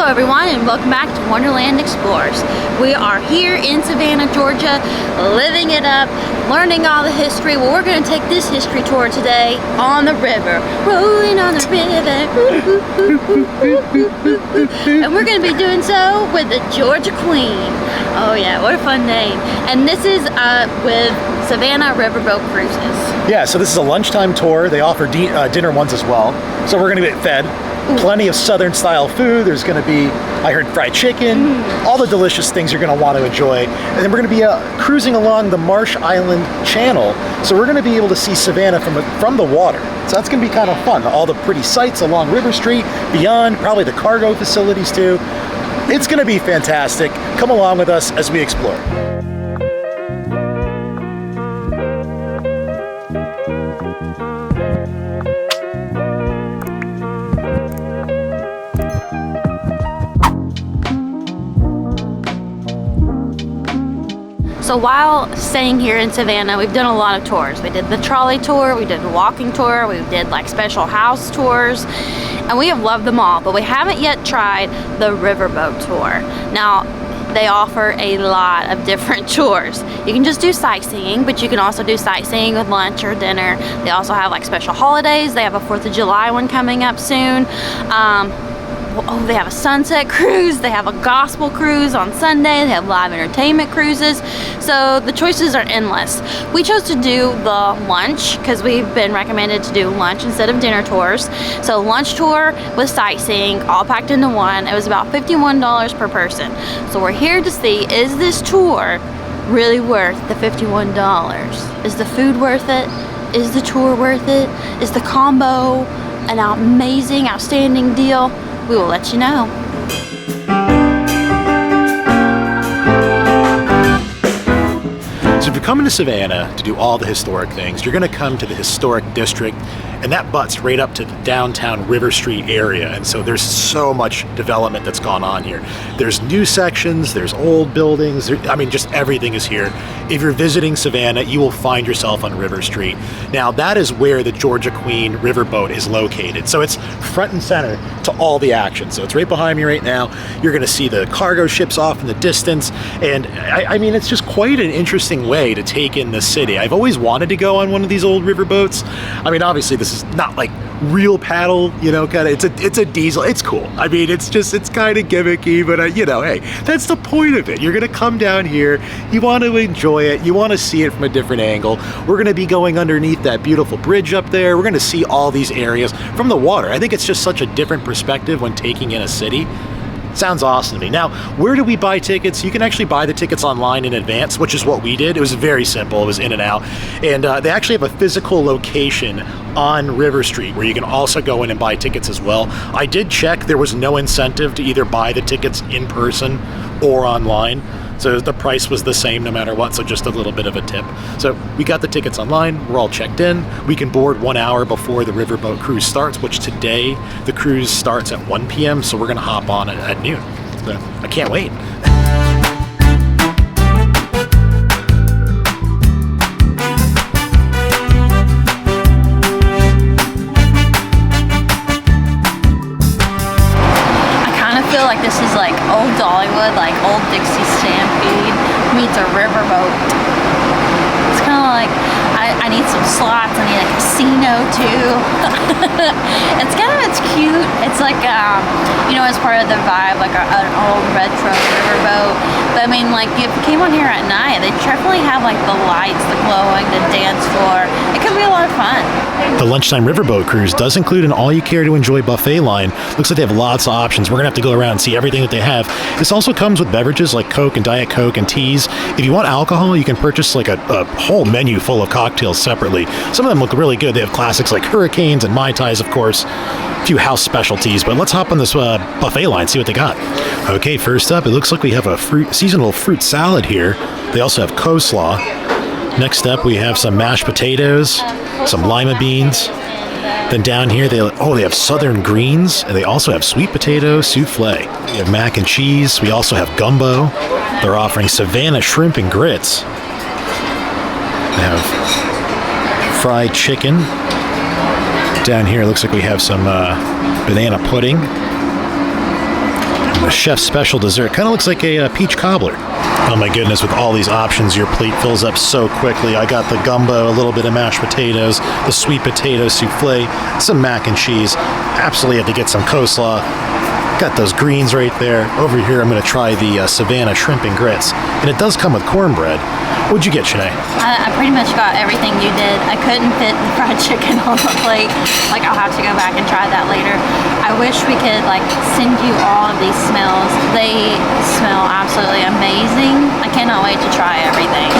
Hello everyone and welcome back to Wonderland Explores. We are here in Savannah, Georgia, living it up, learning all the history. Well, we're going to take this history tour today on the river. Rolling on the river. And we're going to be doing so with the Georgia Queen. Oh yeah, what a fun name. And this is with Savannah Riverboat Cruises. Yeah, so this is a lunchtime tour. They offer dinner ones as well. So we're going to get fed. Plenty of southern style food. There's going to be, I heard, fried chicken, all the delicious things you're going to want to enjoy. And then we're going to be cruising along the Marsh Island Channel. So we're going to be able to see Savannah from the water. So that's going to be kind of fun. All the pretty sights along River Street, beyond, probably the cargo facilities too. It's going to be fantastic. Come along with us as we explore. So while staying here in Savannah, we've done a lot of tours. We did the trolley tour, we did the walking tour, we did like special house tours, and we have loved them all, but we haven't yet tried the riverboat tour. Now, they offer a lot of different tours. You can just do sightseeing, but you can also do sightseeing with lunch or dinner. They also have like special holidays. They have a 4th of July one coming up soon. They have a sunset cruise, they have a gospel cruise on Sunday, they have live entertainment cruises, so the choices are endless. We chose to do the lunch because we've been recommended to do lunch instead of dinner tours. So lunch tour with sightseeing all packed into one. It was about $51 per person. So we're here to see, is this tour really worth the $51? Is the food worth it? Is the tour worth it? Is the combo an amazing, outstanding deal? We will let you know. So if you're coming to Savannah to do all the historic things, you're going to come to the historic district, and that butts right up to the downtown River Street area. And so there's so much development that's gone on here. There's new sections, there's old buildings, I mean, just everything is here. If you're visiting Savannah, you will find yourself on River Street. Now, that is where the Georgia Queen Riverboat is located. So it's front and center to all the action. So it's right behind me right now. You're going to see the cargo ships off in the distance. And I mean, it's just quite an interesting way to take in the city. I've always wanted to go on one of these old riverboats. I mean, obviously this is not like real paddle, you know, kind of, it's a diesel. It's cool. I mean, it's kind of gimmicky, but you know, hey, that's the point of it. You're gonna come down here, you want to enjoy it, you want to see it from a different angle. We're gonna be going underneath that beautiful bridge up there. We're gonna see all these areas from the water. I think it's just such a different perspective when taking in a city. Sounds awesome to me. Now, where do we buy tickets? You can actually buy the tickets online in advance, which is what we did. It was very simple. It was in and out. And they actually have a physical location on River Street where you can also go in and buy tickets as well. I did check. There was no incentive to either buy the tickets in person or online. So the price was the same no matter what, so just a little bit of a tip. So we got the tickets online, we're all checked in. We can board 1 hour before the riverboat cruise starts, which today the cruise starts at 1 p.m., so we're gonna hop on at noon. So I can't wait. Like this is like old Dollywood, like old Dixie Stampede meets a riverboat. It's kind of like I need some slots. I need a casino too. It's cute. It's like you know, as part of the vibe, like an old retro riverboat. But I mean, like if you came on here at night, they definitely have like the lights, the glowing, the dance floor. It could be a lot of fun. The lunchtime riverboat cruise does include an all-you-care-to-enjoy buffet line. Looks like they have lots of options. We're gonna have to go around and see everything that they have. This also comes with beverages like Coke and Diet Coke and teas. If you want alcohol, you can purchase like a whole menu full of cocktails separately. Some of them look really good. They have classics like Hurricanes and Mai Tais, of course. A few house specialties, but let's hop on this buffet line, see what they got. Okay, first up, it looks like we have a seasonal fruit salad here. They also have coleslaw. Next up, we have some mashed potatoes, some lima beans. Then down here, they have southern greens, and they also have sweet potato soufflé. We have mac and cheese. We also have gumbo. They're offering Savannah shrimp and grits. They have fried chicken. Down here, it looks like we have some banana pudding. a chef's special dessert. Kind of looks like a peach cobbler. Oh my goodness, with all these options, your plate fills up so quickly. I got the gumbo, a little bit of mashed potatoes, the sweet potato souffle, some mac and cheese. Absolutely had to get some coleslaw. Got those greens right there. Over here, I'm going to try the Savannah shrimp and grits. And it does come with cornbread. What'd you get, Shanae? I pretty much got everything you did. I couldn't fit the fried chicken on the plate. Like, I'll have to go back and try that later. I wish we could, like, send you all of these smells. They smell absolutely amazing. I cannot wait to try everything.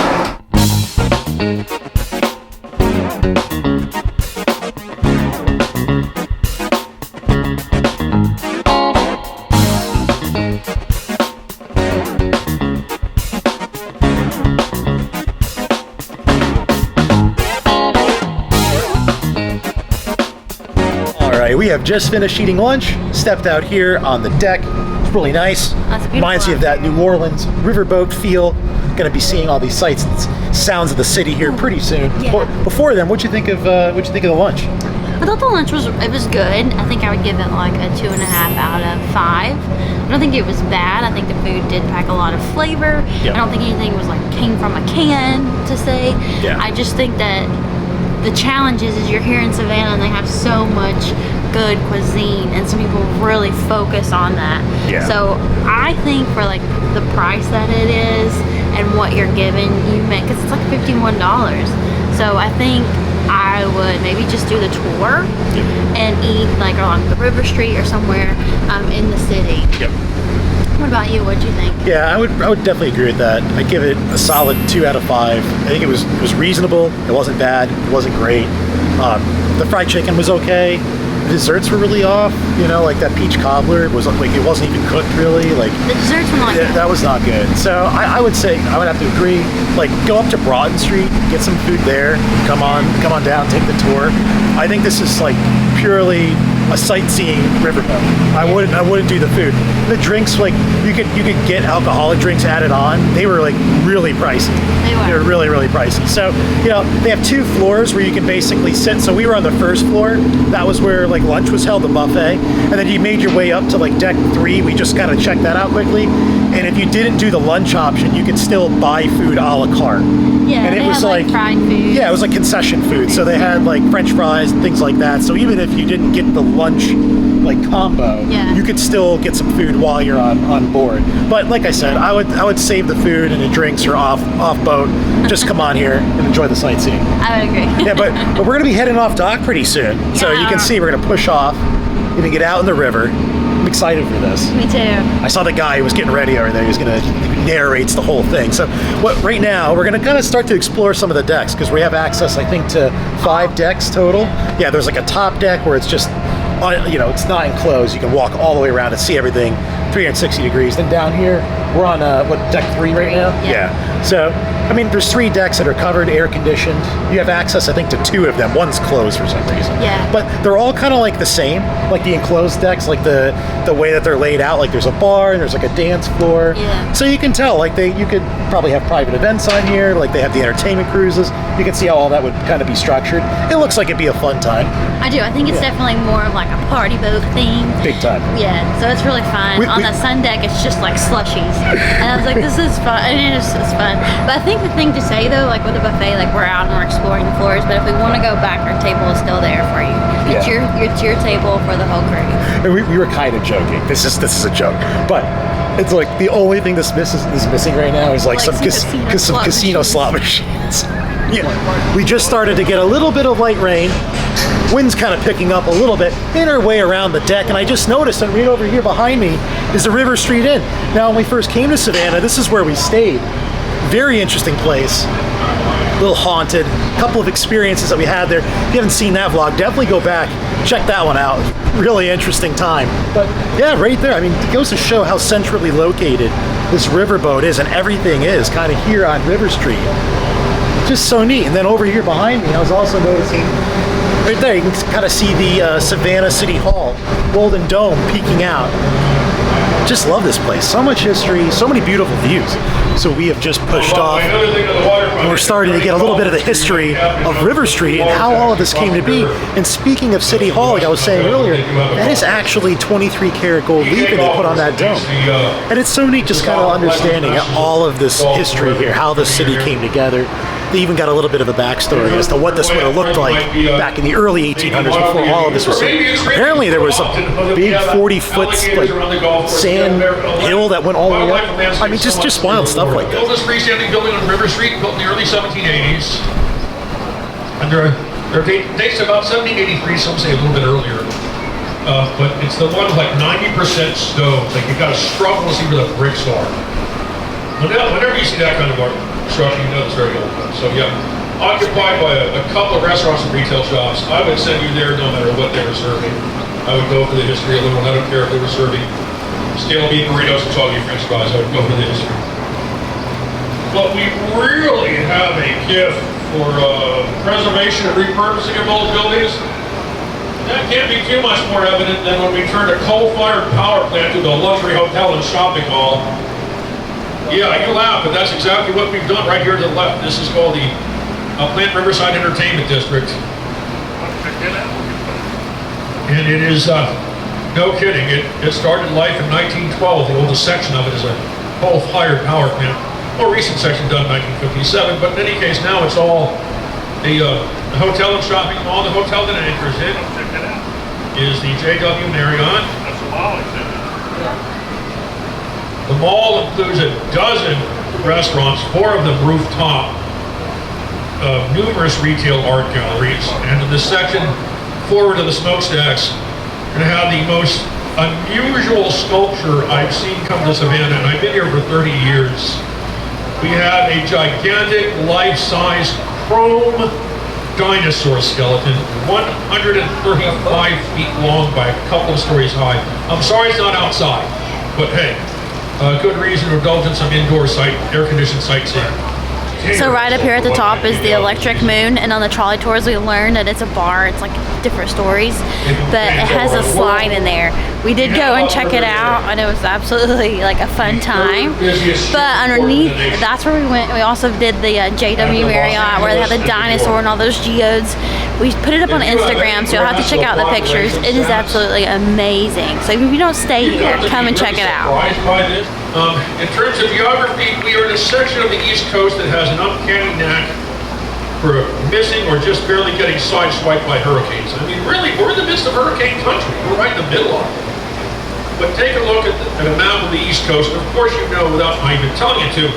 We have just finished eating lunch, stepped out here on the deck. It's really nice. That's Reminds you of that New Orleans riverboat feel. Going to be seeing all these sights and sounds of the city here pretty soon. Yeah. Before then, what'd you think of the lunch? I thought the lunch was good. I think I would give it like a 2.5 out of 5. I don't think it was bad. I think the food did pack a lot of flavor. Yep. I don't think anything was like came from a can to say. Yeah. I just think that the challenge is you're here in Savannah and they have so much good cuisine and some people really focus on that. Yeah. So I think for like the price that it is and what you're given, you make, because it's like $51. So I think I would maybe just do the tour and eat like along the river street or somewhere in the city. Yep. What about you? What'd you think? Yeah, I would definitely agree with that. I'd give it a solid 2 out of 5. I think it was reasonable. It wasn't bad. It wasn't great. The fried chicken was okay. The desserts were really off. You know, like that peach cobbler was like it wasn't even cooked really. Like The desserts were not good. that was not good. So I would say I would have to agree. Like go up to Broughton Street, get some food there. Come on down, take the tour. I think this is like purely a sightseeing riverboat. I wouldn't do the food. The drinks, like you could get alcoholic drinks added on. They were like really pricey. They were really, really pricey. So, you know, they have 2 floors where you can basically sit. So we were on the first floor. That was where like lunch was held, the buffet. And then you made your way up to like deck 3. We just kind of checked that out quickly. And if you didn't do the lunch option, you could still buy food a la carte. Yeah, and it was like fried food. Yeah, it was like concession food. So they had like French fries and things like that. So even if you didn't get the lunch like combo, you could still get some food while you're on board. But like I said, I would save the food and the drinks are off boat. Just come on here and enjoy the sightseeing. I would agree. Yeah, but we're gonna be heading off dock pretty soon. So you can see we're gonna push off, gonna get out in the river. I'm excited for this. Me too. I saw the guy who was getting ready over there. He was gonna narrates the whole thing. So right now we're gonna kind of start to explore some of the decks because we have access, I think, to 5 decks total. Yeah, there's like a top deck where it's just, you know, it's not enclosed. You can walk all the way around and see everything 360 degrees. Then down here we're on deck 3 right now. Yeah. So I mean, there's 3 decks that are covered, air conditioned. You have access, I think, to 2 of them. One's closed for some reason. Yeah. But they're all kind of like the same, like the enclosed decks, like the way that they're laid out. Like there's a bar and there's like a dance floor. Yeah. So you can tell, like you could probably have private events on here. Like they have the entertainment cruises. You can see how all that would kind of be structured. It looks like it'd be a fun time. I do. I think it's definitely more of like a party boat theme. Big time. Yeah. So it's really fun. On the sun deck, it's just like slushies, and I was like, this is fun. I mean, it's fun. But I think the thing to say though, like with the buffet, like we're out and we're exploring the floors. But if we want to go back, our table is still there for you. It's your table for the whole crew. And we were kind of joking. This is a joke, but it's like the only thing is missing right now is like some casino slot machines. Yeah, we just started to get a little bit of light rain. Wind's kind of picking up a little bit in our way around the deck, and I just noticed that right over here behind me is the River Street Inn. Now, when we first came to Savannah, this is where we stayed. Very interesting place. A little haunted. A couple of experiences that we had there. If you haven't seen that vlog, definitely go back, check that one out. Really interesting time. But yeah, right there. I mean, it goes to show how centrally located this riverboat is, and everything is kind of here on River Street. Just so neat. And then over here behind me, I was also noticing right there, you can kind of see the Savannah City Hall, Golden Dome peeking out. Just love this place. So much history, so many beautiful views. So we have just pushed off, and we're starting to get a little bit of the history of River Street and how all of this came to be. And speaking of City Hall, like I was saying earlier, that is actually 23 karat gold leafing they put on that dome. And it's so neat just kind of understanding all of this history here, how the city came together. They even got a little bit of a backstory as to what this would have looked like back in the early 1800s before all of this was here. Apparently there was a big 40-foot like sand hill that went all the way up. I mean, just wild stuff like The oldest this. freestanding building on River Street, built in the early 1780s. And their date dates to about 1783, some say a little bit earlier. But it's the one with like 90% stone. Like you gotta struggle to see where the bricks are. Whenever you see that kind of construction, you know it's very old. So yeah, occupied by a couple of restaurants and retail shops. I would send you there no matter what they were serving. I would go for the history alone. I don't care if they were serving stale meat burritos and soggy French fries. I would go for the history. But we really have a gift for preservation and repurposing of old buildings. That can't be too much more evident than when we turned a coal-fired power plant into a luxury hotel and shopping mall. Yeah, you laugh, but that's exactly what we've done right here to the left. This is called the Plant Riverside Entertainment District. And it is, no kidding, it started life in 1912. The oldest section of it is a coal-fired power plant. More recent section done in 1957, but in any case, now it's all the hotel and shopping mall. The hotel that it anchors in is the JW Marriott. That's a mall exhibit. The mall includes a dozen restaurants, 4 of them rooftop, numerous retail art galleries, and in the section forward of the smokestacks, we're going to have the most unusual sculpture I've seen come to Savannah, and I've been here for 30 years. We have a gigantic life-size chrome dinosaur skeleton, 135 feet long by a couple of stories high. I'm sorry it's not outside, but hey, good reason to indulge in some indoor air-conditioned sightseeing. So right up here at the top is the electric moon, and on the trolley tours we learned that it's a bar. It's like different stories, but it has a slide in there. We did go and check it out, and it was absolutely like a fun time. But underneath, that's where we went. We also did the JW Marriott, where they have the dinosaur and all those geodes. We put it up on Instagram, so you'll have to check out the pictures. It is absolutely amazing. So if you don't stay here, come and check it out. In terms of geography, we are in a section of the East Coast that has an uncanny knack for missing or just barely getting sideswiped by hurricanes. I mean, really, we're in the midst of hurricane country. We're right in the middle of it. But take a look at a map of the East Coast. Of course, you know, without my even telling you to,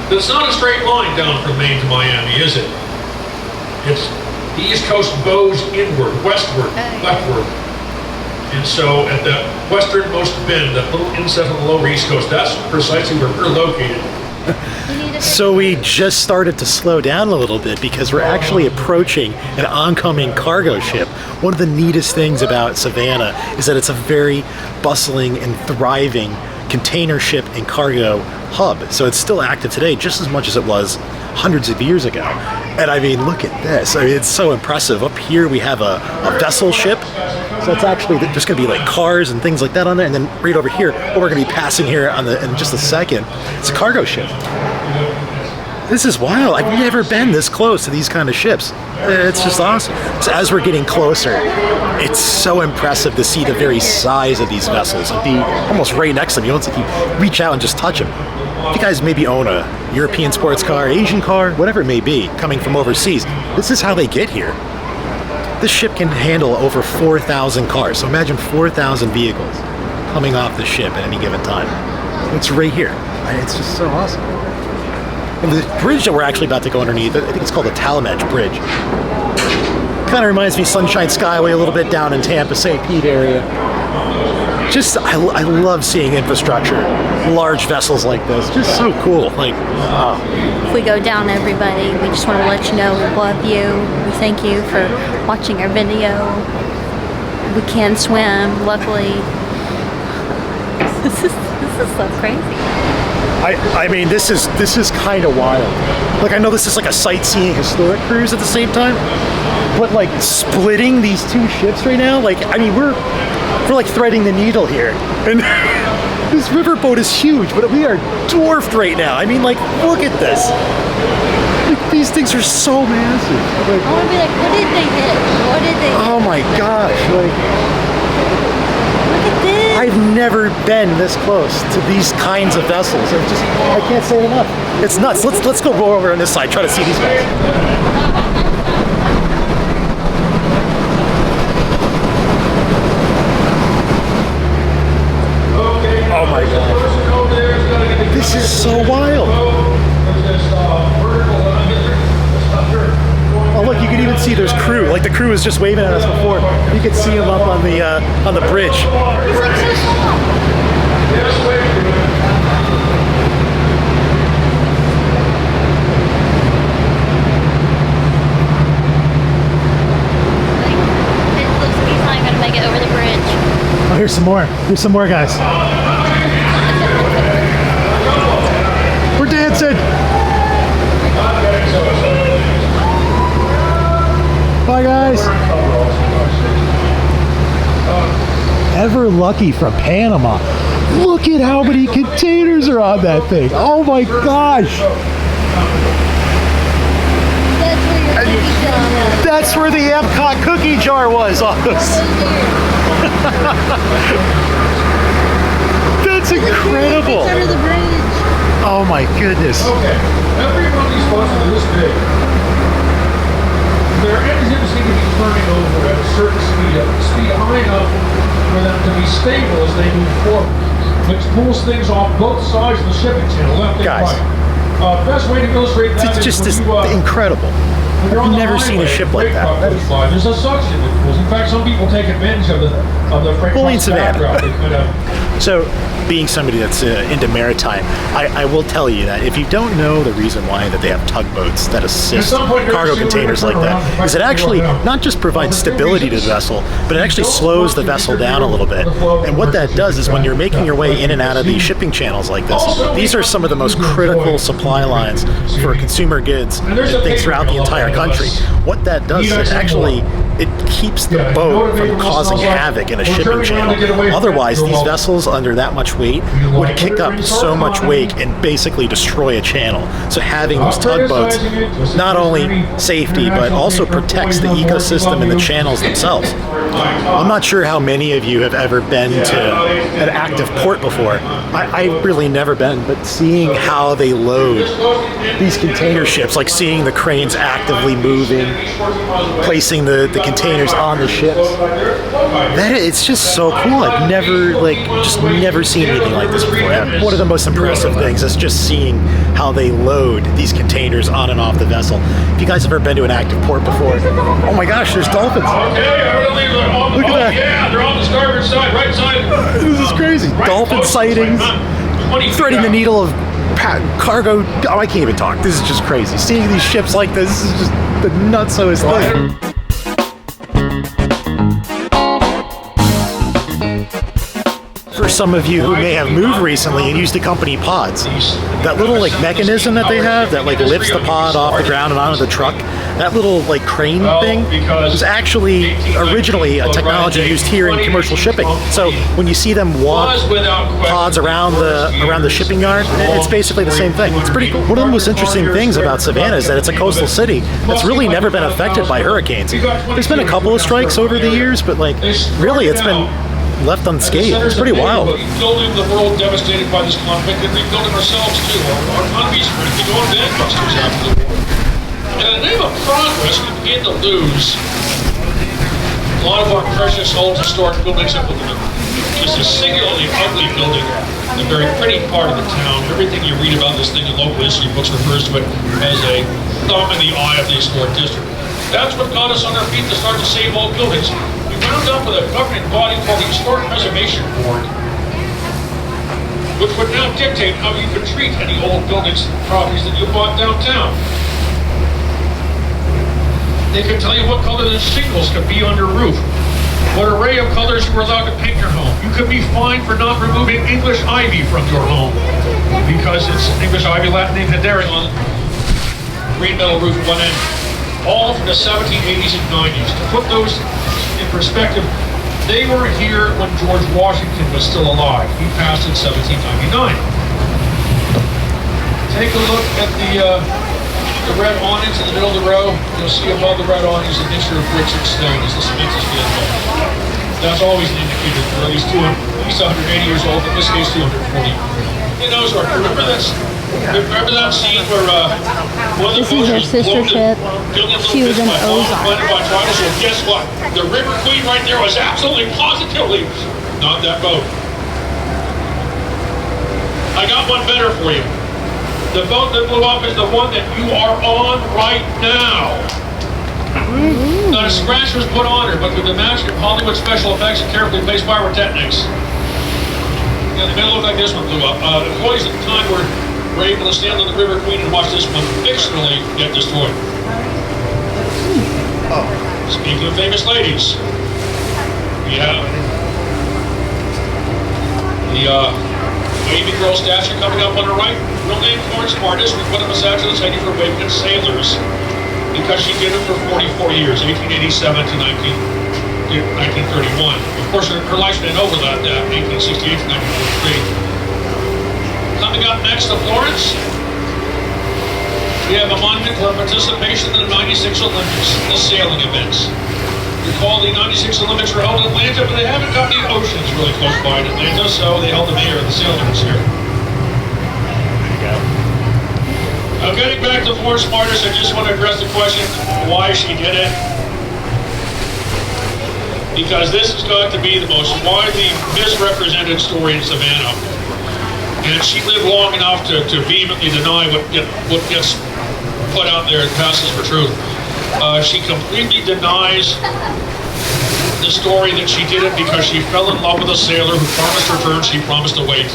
that it's not a straight line down from Maine to Miami, is it? It's the East Coast bows inward, westward, leftward. And so at the westernmost bend, that little inset on the lower East Coast, that's precisely where we're located. So we just started to slow down a little bit because we're actually approaching an oncoming cargo ship. One of the neatest things about Savannah is that it's a very bustling and thriving container ship and cargo hub. So it's still active today just as much as it was hundreds of years ago. And I mean, look at this. I mean, it's so impressive. Up here we have a vessel ship. So it's actually just going to be like cars and things like that on there. And then right over here, what we're going to be passing here in just a second, it's a cargo ship. This is wild. I've never been this close to these kind of ships. It's just awesome. So as we're getting closer, it's so impressive to see the very size of these vessels and be almost right next to them. You don't you reach out and just touch them. If you guys maybe own a European sports car, Asian car, whatever it may be, coming from overseas, this is how they get here. This ship can handle over 4,000 cars. So imagine 4,000 vehicles coming off the ship at any given time. It's right here. It's just so awesome. And the bridge that we're actually about to go underneath, I think it's called the Talamedge Bridge. Kind of reminds me of Sunshine Skyway a little bit down in Tampa, St. Pete area. Just, I love seeing infrastructure, large vessels like this. Just so cool. Like, oh. If we go down, everybody, we just want to let you know we love you. We thank you for watching our video. We can swim, luckily. This is so crazy. I mean, this is kind of wild. Like, I know this is like a sightseeing historic cruise at the same time, but like splitting these two ships right now, like, I mean, we're like threading the needle here. And This riverboat is huge, but we are dwarfed right now. I mean, like, look at this. Like, these things are so massive. Like, I want to be like, what did they hit? What did they hit? oh my gosh, like, Look at this. I've never been this close to these kinds of vessels. I can't say it enough. It's nuts. Let's go over on this side, try to see these guys. Oh my god. This is so wild. Oh look, you can even see there's crew. Like the crew was just waving at us before. You can see them up on the bridge. It's like so small. It looks like he's not even gonna make it over the bridge. Oh, here's some more. Here's some more guys. We're dancing. Bye, guys. Ever Lucky from Panama. Look at how many containers are on that thing. Oh my gosh. That's where your cookie jar was. That's where the Epcot cookie jar was. That's incredible. It's under the bridge. Oh my goodness. Okay, every one of these boats are this big. Their engines need to be turning over at a certain speed high enough for them to be stable as they move forward, which pulls things off both sides of the shipping channel, left and Guys. right. Best way to illustrate that It's just is this when you, incredible. when you're on I've the never seen a highway, ship like freight that. car finish line, there's a suction that pulls. In fact, some people take advantage of the freight Only in car's Savannah. background. They kind of, So, being somebody that's into maritime, I will tell you that if you don't know the reason why that they have tugboats that assist cargo containers like that, is it actually not just provides stability to the vessel, but it actually slows the vessel down a little bit. And what that does is when you're making your way in and out of these shipping channels like this, these are some of the most critical supply lines for consumer goods and things throughout the entire country. What that does is it keeps the boat from causing havoc in a shipping channel. Otherwise, these vessels under that much weight would kick up so much wake and basically destroy a channel. So having these tugboats not only safety but also protects the ecosystem and the channels themselves. I'm not sure how many of you have ever been to an active port before. I've really never been, but seeing how they load these container ships, like seeing the cranes actively moving, placing the containers on the ships, it's just so cool. I've never seen anything like this before. One of the most impressive things is just seeing how they load these containers on and off the vessel. If you guys have ever been to an active port before, oh my gosh, there's dolphins. Look at that. Yeah, they're on the starboard side, right side. This is crazy. Dolphin sightings, threading the needle of cargo. Oh, I can't even talk. This is just crazy. Seeing these ships like this is just the nutsoest thing. For some of you who may have moved recently and used the company pods, that little like mechanism that they have that like lifts the pod off the ground and onto the truck, that little like crane thing was actually originally a technology used here in commercial shipping. So when you see them walk pods around the shipping yard, it's basically the same thing. It's pretty cool. One of the most interesting things about Savannah is that it's a coastal city that's really never been affected by hurricanes. There's been a couple of strikes over the years, but like really it's been left unscathed. It's pretty wild. Rebuilding the world devastated by this conflict and rebuilding ourselves too. Our economies are going to go on gangbusters after the war. And in the name of progress, we begin to lose a lot of our precious old historic buildings that we're living in. Just a singularly ugly building in a very pretty part of the town. Everything you read about this thing in local history books refers to it as a thumb in the eye of the historic district. That's what got us on our feet to start to save old buildings. We wound up with a governing body called the Historic Preservation Board, which would now dictate how you could treat any old buildings and properties that you bought downtown. They could tell you what color the shingles could be on your roof, what array of colors you were allowed to paint your home. You could be fined for not removing English ivy from your home because it's English ivy, Latin Nidarium on the green metal roof at one end. All from the 1780s and 90s. To put those in perspective, They were here when George Washington was still alive. He passed in 1799. Take a look at the red awnings in the middle of the row. You'll see above the red awnings a mixture of bricks and stone as the cement is being built. That's always an indicator for at least 180 years old, in this case 240. You know, so remember that scene where one of the This is her sister ship. She was in Ozark. Well, guess what? The River Queen right there was absolutely positively not that boat. I got one better for you. The boat that blew up is the one that you are on right now. Not a scratch was put on her, but with the magic of Hollywood special effects and carefully placed pyrotechnics. Yeah, they made it look like this one blew up. Employees at the time were able to stand on the River Queen and watch this one fictionally get destroyed. Speaking of famous ladies, we have the wavy girl statue coming up on her right. Real name Florence Martus. We put up a statue that's heading for waving at sailors because she did it for 44 years, 1887 to 1931. Of course, her lifespan overlapped that, 1868 to 1943. Coming up next to Florence, we have a monument for participation in the 96 Olympics, the sailing events. Recall the 96 Olympics were held in Atlanta, but they haven't got the oceans really close by in Atlanta, so they held them here, the sailing events here. There you go. Now getting back to Florence Martus, I just want to address the question why she did it. Because this has got to be the most widely misrepresented story in Savannah. And she lived long enough to vehemently deny what gets put out there and passes for truth. She completely denies the story that she did it because she fell in love with a sailor who promised her turn, she promised to wait.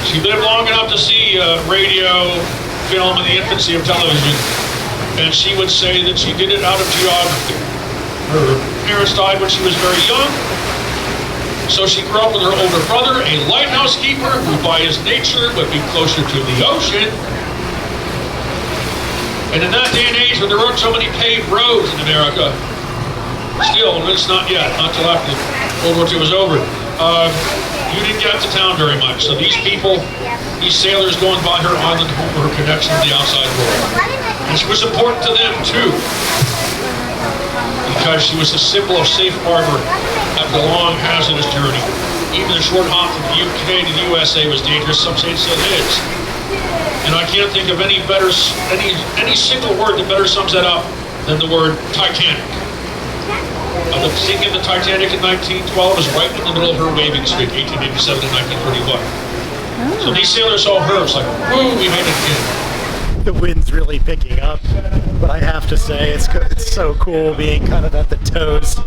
She lived long enough to see radio, film, and the infancy of television, and she would say that she did it out of geography. Her parents died when she was very young, so she grew up with her older brother, a lighthouse keeper who by his nature would be closer to the ocean. And in that day and age when there weren't so many paved roads in America, still, and it's not yet, not till after World War II was over, you didn't get to town very much. So these people, these sailors going by her island home were her connection to the outside world. And she was important to them too, because she was a symbol of safe harbor after a long, hazardous journey. Even the short hop from the UK to the USA was dangerous. Some say it still is. And I can't think of any single word that better sums that up than the word Titanic. The sinking of the Titanic in 1912 was right in the middle of her waving streak, 1887 to 1931. So these sailors saw her, it's like, whoa, we made it again. The wind's really picking up, but I have to say it's so cool being kind of at the toes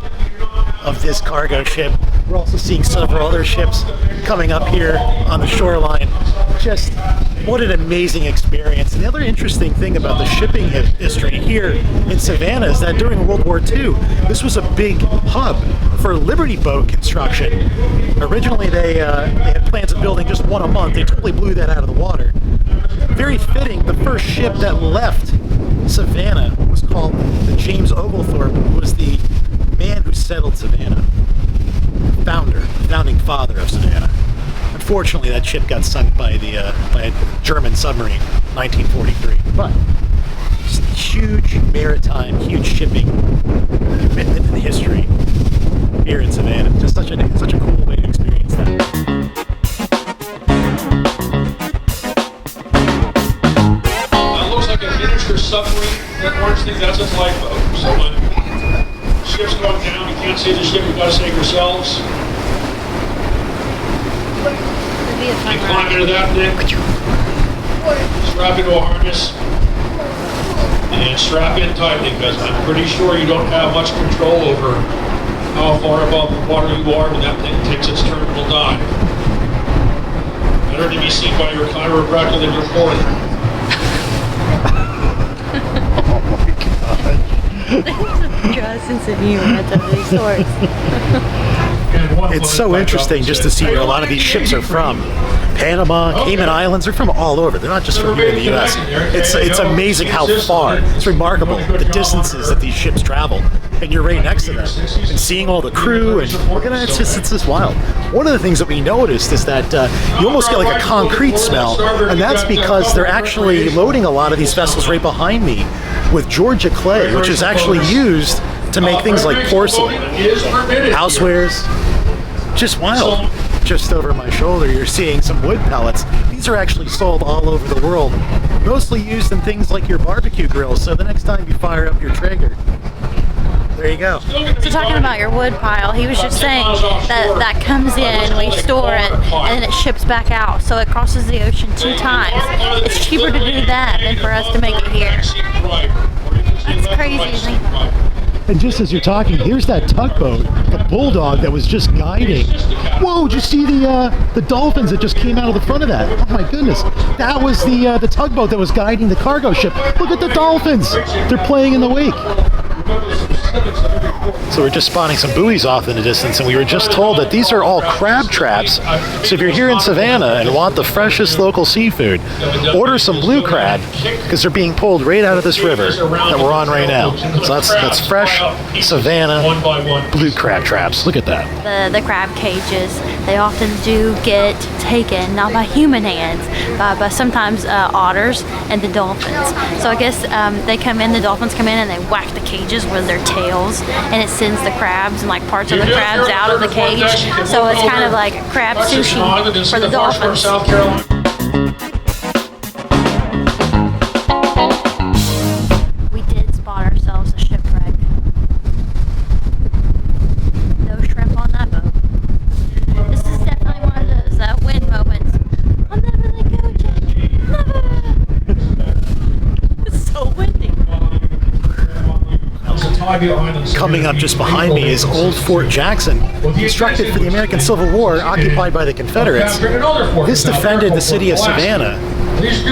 of this cargo ship. We're also seeing several other ships coming up here on the shoreline. Just what an amazing experience. And the other interesting thing about the shipping history here in Savannah is that during World War II, this was a big hub for Liberty boat construction. Originally they had plans of building just one a month. They totally blew that out of the water. Very fitting, the first ship that left Savannah was called the James Oglethorpe, who was the man who settled Savannah, the founding father of Savannah. Unfortunately, that ship got sunk by a German submarine in 1943. But just huge maritime, huge shipping commitment in history here in Savannah. Just such a cool way to experience that. Like a miniature submarine. That orange thing, that's its lifeboat. So when ships go down, you can't save the ship, you've got to save yourselves. You climb into that thing, strap into a harness, and strap in tightly, because I'm pretty sure you don't have much control over how far above the water you are when that thing takes its terminal dive. Better to be seen by your chiropractor than your foreigner. There's a dry sense of humor at these sorts. It's so interesting just to see where a lot of these ships are from. Panama, Cayman Islands, they're from all over. They're not just from here in the U.S. It's amazing how far. It's remarkable, the distances that these ships travel. And you're right next to them. And seeing all the crew, and it's just wild. One of the things that we noticed is that you almost get like a concrete smell, and that's because they're actually loading a lot of these vessels right behind me with Georgia clay, which is actually used to make things like porcelain, housewares, just wild. Just over my shoulder, you're seeing some wood pellets. These are actually sold all over the world, mostly used in things like your barbecue grills, so the next time you fire up your Traeger, there you go. So talking about your wood pile, he was just saying that comes in, we store it, and then it ships back out. So it crosses the ocean 2 times. It's cheaper to do that than for us to make it here. That's crazy to think about. And just as you're talking, here's that tugboat, the Bulldog that was just guiding. Whoa, did you see the dolphins that just came out of the front of that? Oh my goodness. That was the tugboat that was guiding the cargo ship. Look at the dolphins. They're playing in the wake. So we're just spotting some buoys off in the distance, and we were just told that these are all crab traps. So if you're here in Savannah and want the freshest local seafood, order some blue crab, because they're being pulled right out of this river that we're on right now. So that's fresh Savannah blue crab traps. Look at that. The crab cages, they often do get taken, not by human hands, by sometimes otters and the dolphins. So I guess they come in, the dolphins come in and they whack the cages with their tails, and it sends the crabs and like parts of the crabs out of the cage. So it's kind of like crab sushi for the dolphins. We did spot ourselves a shipwreck. No shrimp on that boat. This is definitely one of those win moments. I'll never let go, Jack. Never. It's so windy. Coming up just behind me is Old Fort Jackson, constructed for the American Civil War, occupied by the Confederates. This defended the city of Savannah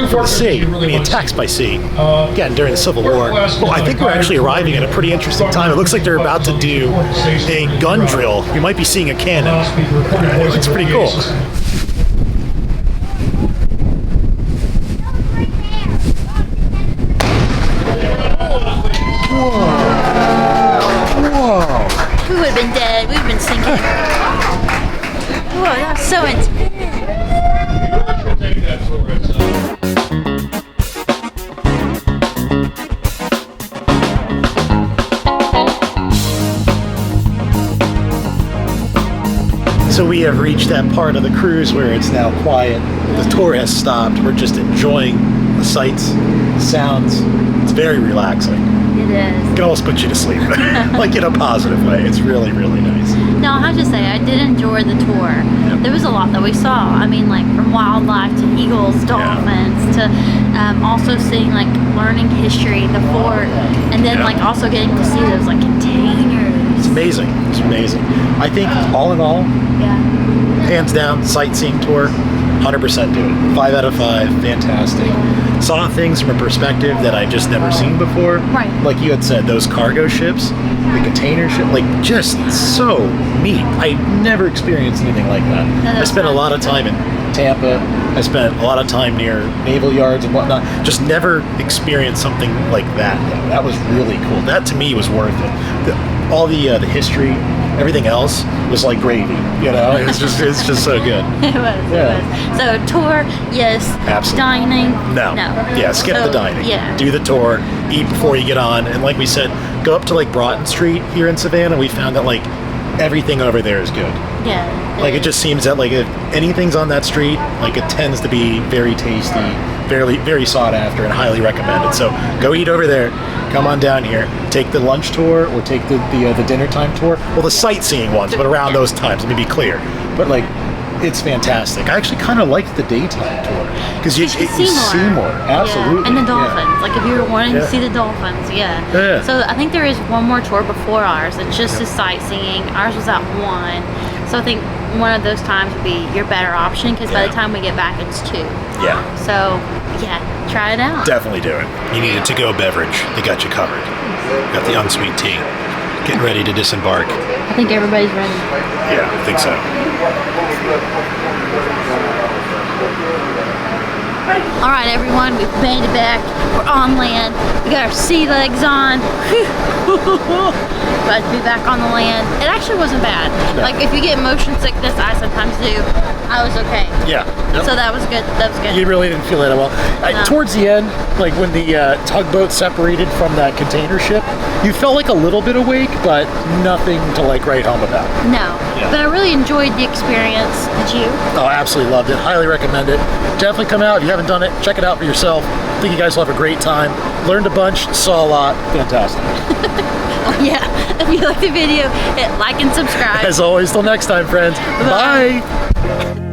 from the sea, being attacked by sea, again, during the Civil War. Well, I think we're actually arriving at a pretty interesting time. It looks like they're about to do a gun drill. You might be seeing a cannon. It looks pretty cool. We would have been dead. We would have been sinking. Whoa, that was so intense. So we have reached that part of the cruise where it's now quiet. The tour has stopped. We're just enjoying the sights, the sounds. It's very relaxing. It is. It can almost put you to sleep, like in a positive way. It's really, really nice. No, I have to say, I did enjoy the tour. Yep. There was a lot that we saw. I mean, like from wildlife to eagles, dolphins, to also seeing, like, learning history, the fort, and then, like, also getting to see those, like, containers. It's amazing. It's amazing. I think, all in all, hands down, sightseeing tour, 100% do it. 5 out of 5, fantastic. Saw things from a perspective that I've just never seen before. Right. Like you had said, those cargo ships, the container ship, like just so neat. I never experienced anything like that. I spent a lot of time in Tampa. I spent a lot of time near naval yards and whatnot. Just never experienced something like that. That was really cool. That to me was worth it. All the history, everything else was like gravy. You know, it's just so good. It was. Yeah. It was. So tour, yes. Absolutely. Dining, no. Yeah, skip the dining. Yeah. Do the tour, eat before you get on, and like we said, go up to like Broughton Street here in Savannah. We found that like everything over there is good. Yeah. Like it just seems that like if anything's on that street, like it tends to be very tasty, very sought after, and highly recommended. So go eat over there. Come on down here. Take the lunch tour or take the dinner time tour. Well, the sightseeing ones, but around those times. Let me be clear. But like, it's fantastic. I actually kind of liked the daytime tour because you see more. Absolutely. Yeah. And the dolphins. Yeah. Like if you were wanting to see the dolphins, Yeah. So I think there is one more tour before ours. It's just the sightseeing. Ours was at 1. So I think one of those times would be your better option because by the time we get back, it's 2. Yeah. So yeah, try it out. Definitely do it. You need a to-go beverage. They got you covered. Got the unsweet tea. Getting ready to disembark. I think everybody's ready. Yeah, I think so. All right, everyone, we've made it back. We're on land. We got our sea legs on. Glad to be back on the land. It actually wasn't bad. No. Like, if you get motion sickness, I sometimes do. I was okay. Yeah. Yep. So that was good. That was good. You really didn't feel that well. No. Towards the end, like when the tugboat separated from that container ship, you felt like a little bit awake, but nothing to like write home about. No, Yeah. but I really enjoyed the experience. Did you? Oh, I absolutely loved it. Highly recommend it. Definitely come out if you haven't done it. Check it out for yourself. I think you guys will have a great time. Learned a bunch, saw a lot. Fantastic. Yeah. If you liked the video, hit like and subscribe. As always, till next time, friends. Bye. Bye.